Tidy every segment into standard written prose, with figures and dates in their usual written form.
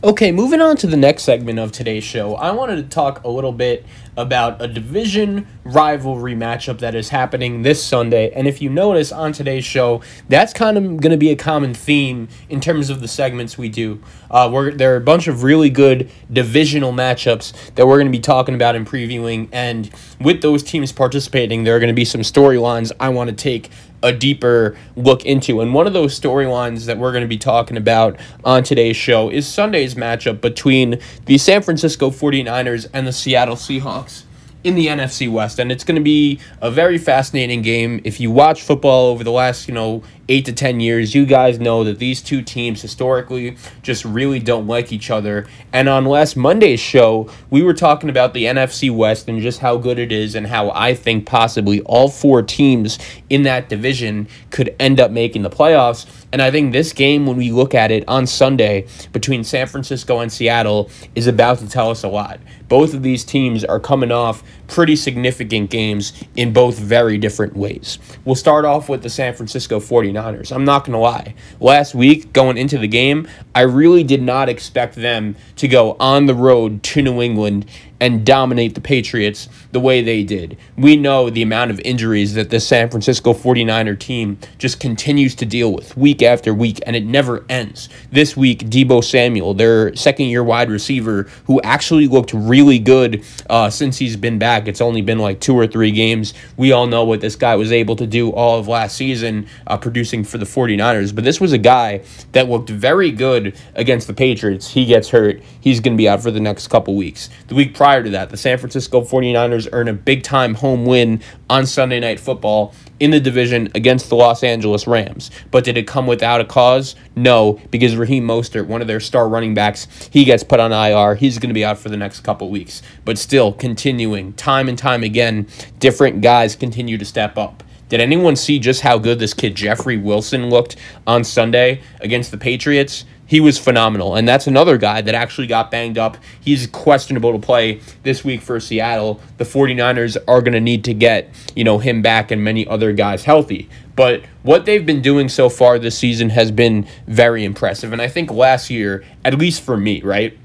Okay, moving on to the next segment of today's show, I wanted to talk a little bit about a division rivalry matchup that is happening this Sunday. And if you notice on today's show, that's kind of going to be a common theme in terms of the segments we do. There are a bunch of really good divisional matchups that we're going to be talking about and previewing. And with those teams participating, there are going to be some storylines I want to take a deeper look into. And one of those storylines that we're going to be talking about on today's show is Sunday's matchup between the San Francisco 49ers and the Seattle Seahawks in the NFC West. And it's going to be a very fascinating game. If you watch football over the last, 8 to 10 years, you guys know that these two teams historically just really don't like each other. And on last Monday's show, we were talking about the NFC West and just how good it is and how I think possibly all four teams in that division could end up making the playoffs. And I think this game, when we look at it on Sunday between San Francisco and Seattle, is about to tell us a lot. Both of these teams are coming off pretty significant games in both very different ways. We'll start off with the San Francisco 49ers. I'm not going to lie. Last week, going into the game, I really did not expect them to go on the road to New England and dominate the Patriots the way they did. We know the amount of injuries that the San Francisco 49er team just continues to deal with week after week, and it never ends. This week, Deebo Samuel, their second-year wide receiver, who actually looked really good since he's been back. It's only been like 2 or 3 games. We all know what this guy was able to do all of last season, producing for the 49ers. But this was a guy that looked very good against the Patriots. He gets hurt. He's going to be out for the next couple weeks. The week prior to that, the San Francisco 49ers earn a big-time home win on Sunday Night Football in the division against the Los Angeles Rams. But did it come without a cause? No, because Raheem Mostert, one of their star running backs, he gets put on IR. He's going to be out for the next couple weeks. But still, continuing, time and time again, different guys continue to step up. Did anyone see just how good this kid Jeffrey Wilson looked on Sunday against the Patriots? He was phenomenal, and that's another guy that actually got banged up. He's questionable to play this week for Seattle. The 49ers are going to need to get, him back and many other guys healthy. But what they've been doing so far this season has been very impressive, and I think last year, at least for me, right,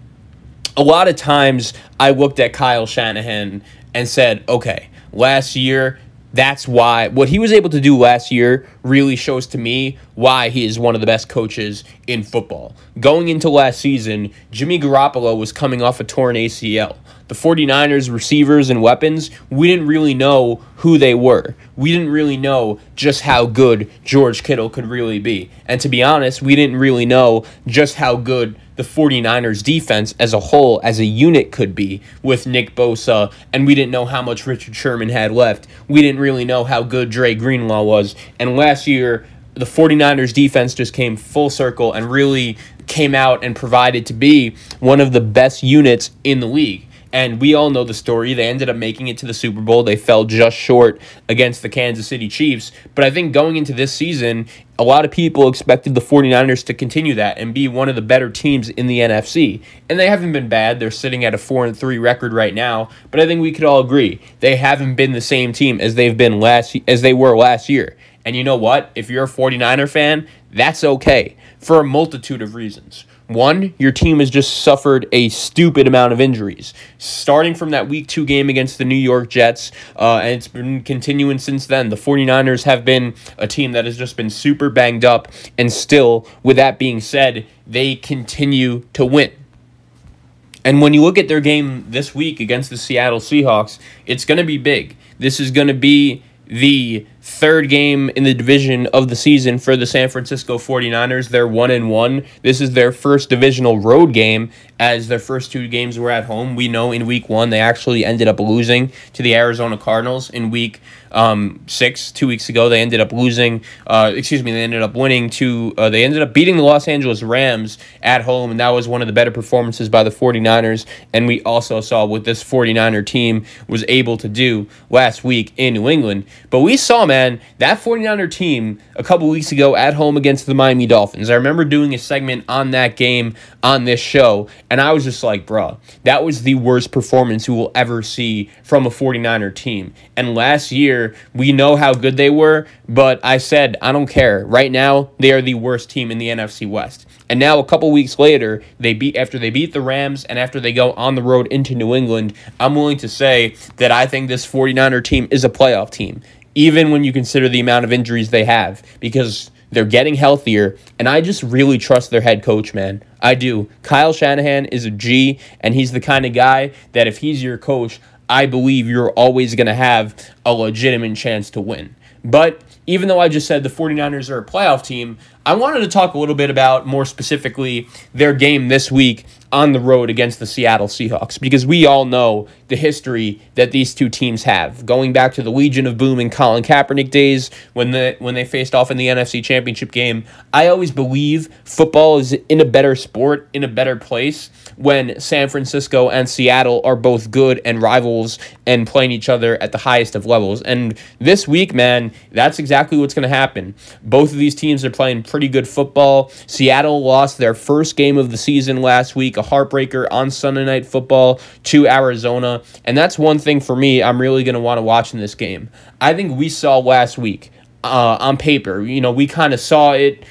a lot of times I looked at Kyle Shanahan and said, okay, last year, that's why what he was able to do last year really shows to me why he is one of the best coaches in football. Going into last season, Jimmy Garoppolo was coming off a torn ACL. The 49ers receivers and weapons, we didn't really know who they were. We didn't really know just how good George Kittle could really be. And to be honest, we didn't really know just how good the 49ers defense as a whole, as a unit, could be with Nick Bosa, and we didn't know how much Richard Sherman had left. We didn't really know how good Dre Greenlaw was. And last year, the 49ers defense just came full circle and really came out and provided to be one of the best units in the league. And we all know the story. They ended up making it to the Super Bowl. They fell just short against the Kansas City Chiefs. But I think going into this season, a lot of people expected the 49ers to continue that and be one of the better teams in the NFC. And they haven't been bad. They're sitting at a 4-3 record right now. But I think we could all agree they haven't been the same team as they were last year. And you know what? If you're a 49er fan, that's okay for a multitude of reasons. One, your team has just suffered a stupid amount of injuries. Starting from that Week 2 game against the New York Jets, and it's been continuing since then. The 49ers have been a team that has just been super banged up, and still, with that being said, they continue to win. And when you look at their game this week against the Seattle Seahawks, it's going to be big. This is going to be the third game in the division of the season for the San Francisco 49ers. They're 1-1. This is their first divisional road game, as their first 2 games were at home. We know in Week 1 they actually ended up losing to the Arizona Cardinals. In Week 6, 2 weeks ago, they ended up losing. They ended up winning they ended up beating the Los Angeles Rams at home, and that was one of the better performances by the 49ers. And we also saw what this 49er team was able to do last week in New England. But we saw, man, that 49er team a couple weeks ago at home against the Miami Dolphins. I remember doing a segment on that game on this show, and I was just like, bruh, that was the worst performance we will ever see from a 49er team. And last year, we know how good they were, but I said, I don't care. Right now, they are the worst team in the NFC West. And now a couple weeks later, after they beat the Rams and after they go on the road into New England, I'm willing to say that I think this 49er team is a playoff team, even when you consider the amount of injuries they have, because they're getting healthier, and I just really trust their head coach, man. I do. Kyle Shanahan is a G, and he's the kind of guy that if he's your coach, I believe you're always going to have a legitimate chance to win. But even though I just said the 49ers are a playoff team, I wanted to talk a little bit about, more specifically, their game this week on the road against the Seattle Seahawks, because we all know the history that these two teams have, going back to the Legion of Boom and Colin Kaepernick days when they faced off in the NFC Championship game. I always believe football is in a better sport, in a better place, when San Francisco and Seattle are both good and rivals and playing each other at the highest of levels. And this week, man, that's exactly what's going to happen. Both of these teams are playing pretty good football. Seattle lost their first game of the season last week, a heartbreaker on Sunday Night Football to Arizona. And that's one thing for me I'm really going to want to watch in this game. I think we saw last week on paper, we kind of saw it,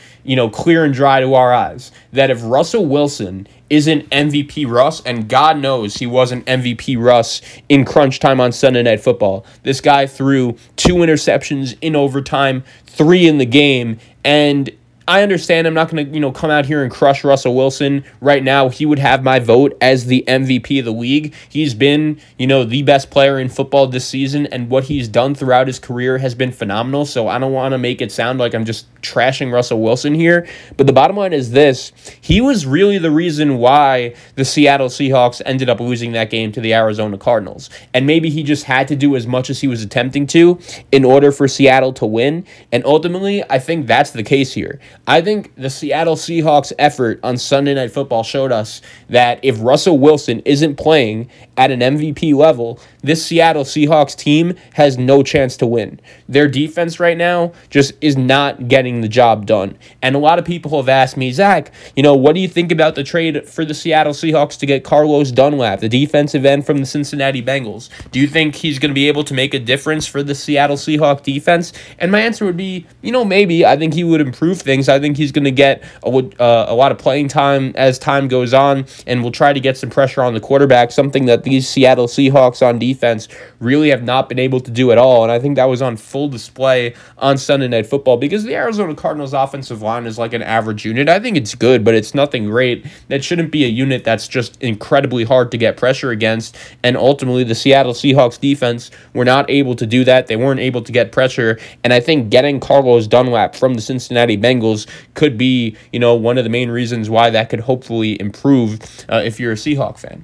clear and dry to our eyes, that if Russell Wilson isn't MVP Russ, and God knows he wasn't MVP Russ in crunch time on Sunday Night Football. This guy threw 2 interceptions in overtime, 3 in the game, and I understand I'm not going to, come out here and crush Russell Wilson right now. He would have my vote as the MVP of the league. He's been, the best player in football this season, and what he's done throughout his career has been phenomenal. So I don't want to make it sound like I'm just trashing Russell Wilson here. But the bottom line is this. He was really the reason why the Seattle Seahawks ended up losing that game to the Arizona Cardinals. And maybe he just had to do as much as he was attempting to in order for Seattle to win. And ultimately, I think that's the case here. I think the Seattle Seahawks effort on Sunday Night Football showed us that if Russell Wilson isn't playing at an MVP level, this Seattle Seahawks team has no chance to win. Their defense right now just is not getting the job done. And a lot of people have asked me, Zach, what do you think about the trade for the Seattle Seahawks to get Carlos Dunlap, the defensive end from the Cincinnati Bengals? Do you think he's going to be able to make a difference for the Seattle Seahawks defense? And my answer would be, maybe. I think he would improve things. I think he's going to get a lot of playing time as time goes on, and we'll try to get some pressure on the quarterback, something that these Seattle Seahawks on defense really have not been able to do at all. And I think that was on full display on Sunday Night Football, because the Arizona Cardinals offensive line is like an average unit. I think it's good, but it's nothing great. That shouldn't be a unit that's just incredibly hard to get pressure against. And ultimately, the Seattle Seahawks defense were not able to do that. They weren't able to get pressure. And I think getting Carlos Dunlap from the Cincinnati Bengals could be, one of the main reasons why that could hopefully improve if you're a Seahawk fan.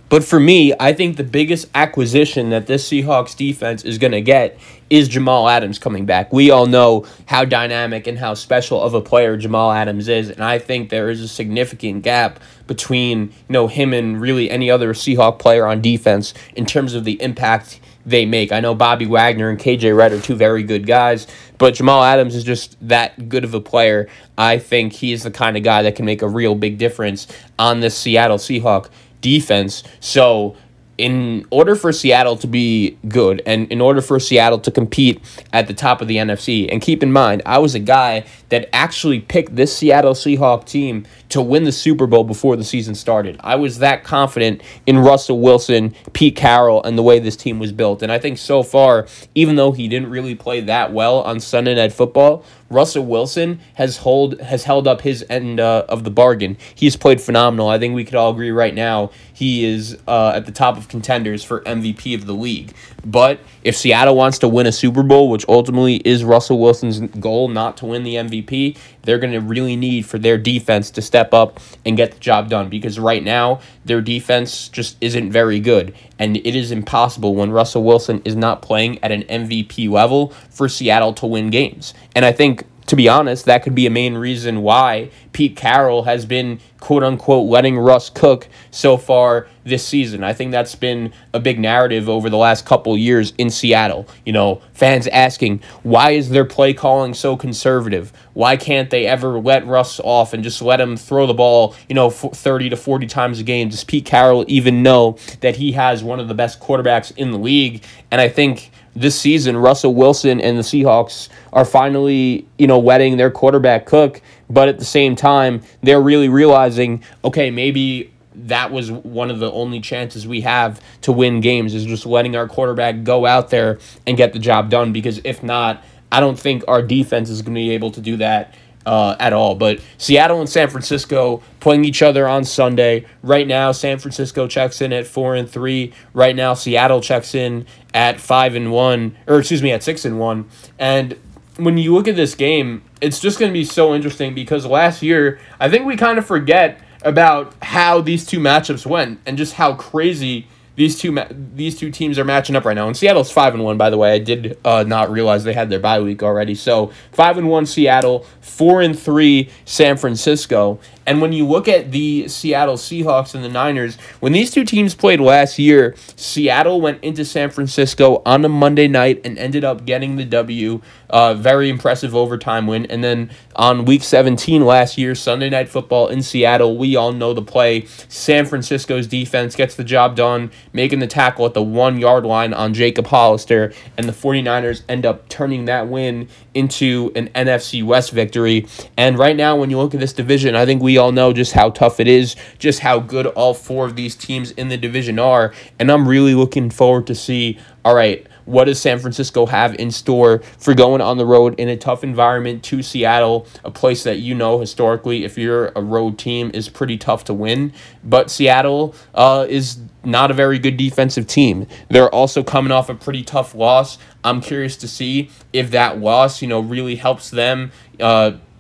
But for me, I think the biggest acquisition that this Seahawks defense is going to get is Jamal Adams coming back. We all know how dynamic and how special of a player Jamal Adams is, and I think there is a significant gap between, him and really any other Seahawk player on defense in terms of the impact they make. I know Bobby Wagner and KJ Wright are two very good guys, but Jamal Adams is just that good of a player. I think he is the kind of guy that can make a real big difference on this Seattle Seahawks defense. So in order for Seattle to be good and in order for Seattle to compete at the top of the NFC, and keep in mind, I was a guy that actually picked this Seattle Seahawks team to win the Super Bowl before the season started. I was that confident in Russell Wilson, Pete Carroll, and the way this team was built. And I think so far, even though he didn't really play that well on Sunday Night Football, Russell Wilson has held up his end of the bargain. He's played phenomenal. I think we could all agree right now he is at the top of contenders for MVP of the league. But if Seattle wants to win a Super Bowl, which ultimately is Russell Wilson's goal, not to win the MVP, they're going to really need for their defense to step up and get the job done, because right now their defense just isn't very good, and it is impossible when Russell Wilson is not playing at an MVP level for Seattle to win games. And I think, to be honest, that could be a main reason why Pete Carroll has been, quote-unquote, letting Russ cook so far this season. I think that's been a big narrative over the last couple years in Seattle. Fans asking, why is their play calling so conservative? Why can't they ever let Russ off and just let him throw the ball, 30 to 40 times a game? Does Pete Carroll even know that he has one of the best quarterbacks in the league? And I think this season, Russell Wilson and the Seahawks are finally, letting their quarterback cook, but at the same time, they're really realizing, okay, maybe that was one of the only chances we have to win games, is just letting our quarterback go out there and get the job done, because if not, I don't think our defense is going to be able to do that at all. But Seattle and San Francisco playing each other on Sunday. Right now, San Francisco checks in at 4-3. Right now, Seattle checks in at 5-1, or excuse me, at 6-1. And when you look at this game, it's just going to be so interesting, because last year, I think we kind of forget about how these two matchups went and just how crazy these two teams are matching up right now. And Seattle's 5-1, by the way. I did not realize they had their bye week already. So 5-1 Seattle, 4-3 San Francisco. And when you look at the Seattle Seahawks and the Niners, when these two teams played last year, Seattle went into San Francisco on a Monday night and ended up getting the W. Very impressive overtime win. And then on Week 17 last year, Sunday Night Football in Seattle, we all know the play. San Francisco's defense gets the job done, making the tackle at the 1-yard line on Jacob Hollister, and the 49ers end up turning that win into an NFC West victory. And right now, when you look at this division, I think we all know just how tough it is, just how good all four of these teams in the division are, and I'm really looking forward to see, all right, what does San Francisco have in store for going on the road in a tough environment to Seattle, a place that, you know, historically, if you're a road team, is pretty tough to win. But Seattle is not a very good defensive team. They're also coming off a pretty tough loss. I'm curious to see if that loss, really helps them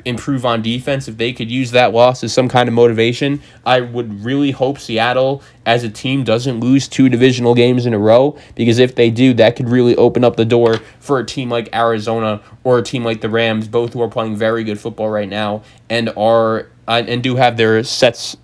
improve on defense. If they could use that loss as some kind of motivation, I would really hope Seattle as a team doesn't lose 2 divisional games in a row, because if they do, that could really open up the door for a team like Arizona or a team like the Rams, both who are playing very good football right now and do have their sights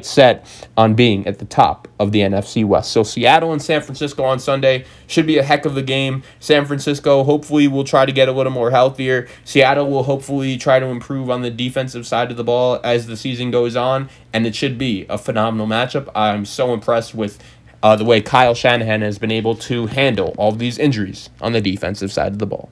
set on being at the top of the NFC West. So Seattle and San Francisco on Sunday should be a heck of a game. San Francisco hopefully will try to get a little more healthier. Seattle will hopefully try to improve on the defensive side of the ball as the season goes on, and it should be a phenomenal matchup. I'm so impressed with the way Kyle Shanahan has been able to handle all of these injuries on the defensive side of the ball.